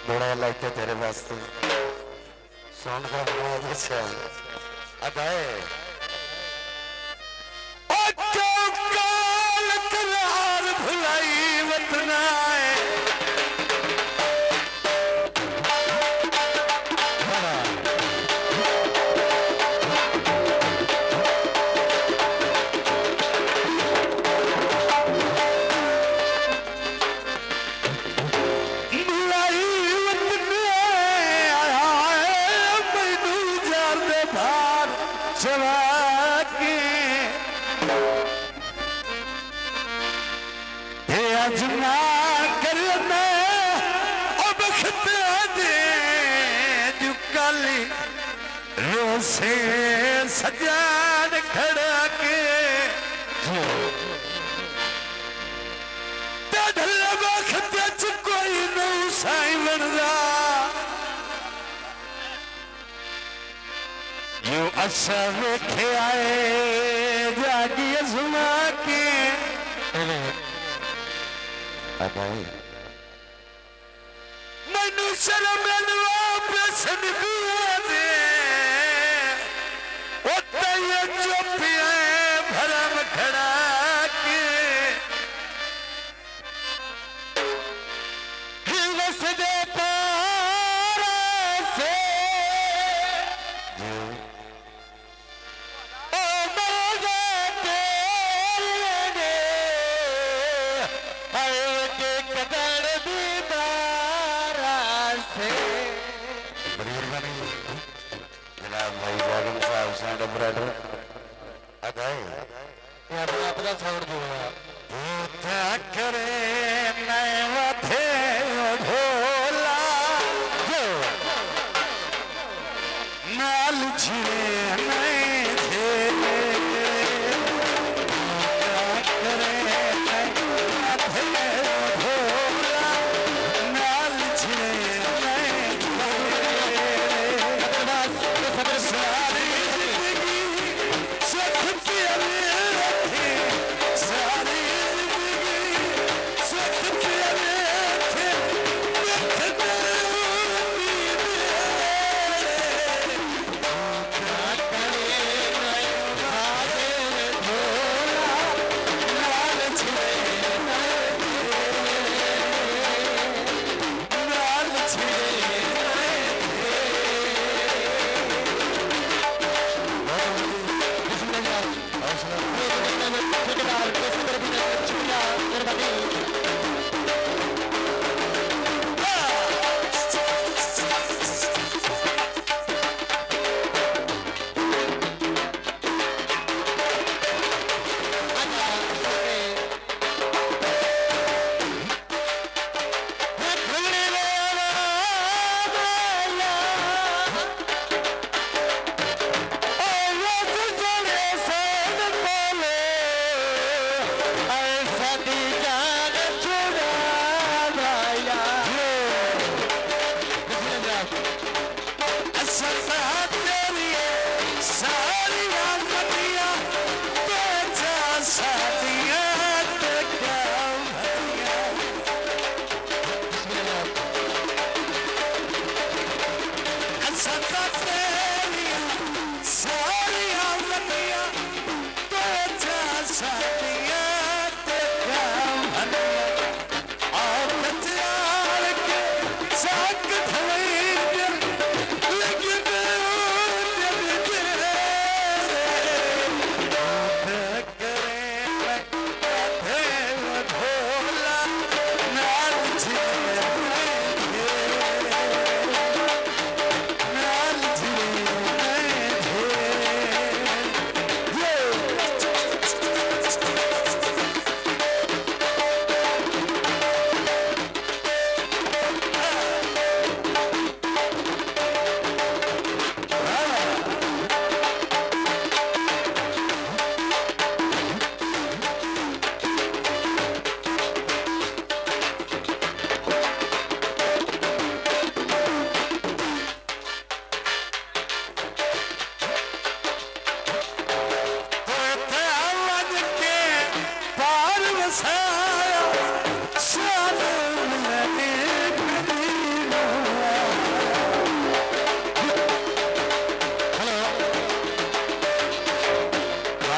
बड़ा लाइक तेरे वास्ते सॉन्ग का बहुत अच्छा अदाए भुलाई वतनाए से सजान खड़ा के ढल वक्त कोई नहीं साई बनदा यू असा वेखे आए जागी अजमा के मैनू शर्म लवा प्रसन बुआ दे भरम खड़ा के हिवस दे पारा से ओ मौजा तेरे आए के कदर दीदारा से बड़ी मेहरबानी जनाब भाई जागम साहब साइड ऑपरेटर अदाए अपना साउंड जो करे नए वथे ढोला जो नाल छिड़े नए थे करे नए वथे ढोला नाल छिड़े नए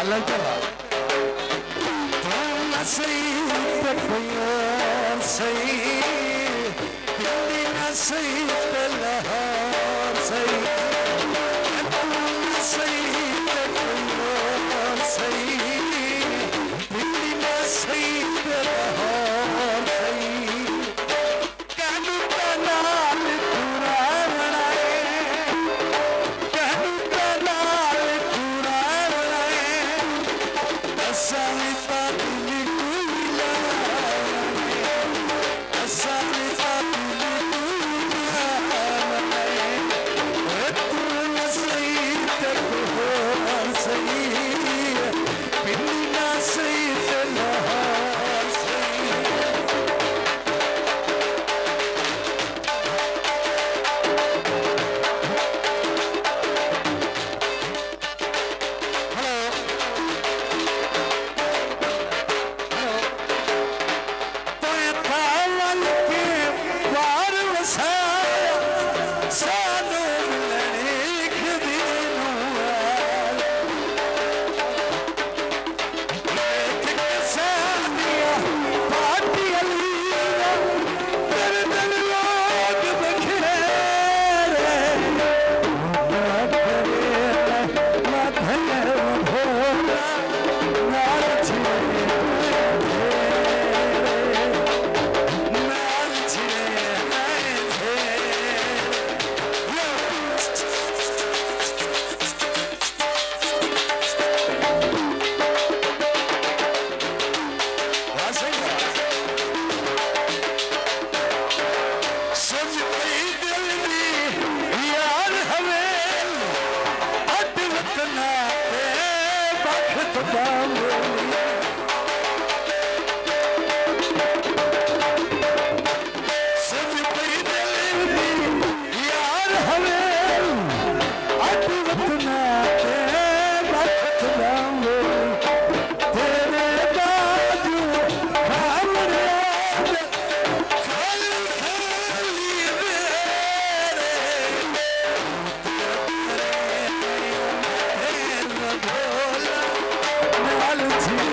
على الجبل نسيت الطيور سيد اللي نسيت النهار سيد نسيت الطيور سيد اللي نسيت النهار سيد كانوا تنال التراب كانوا تنال التراب أسامي طاقي reality.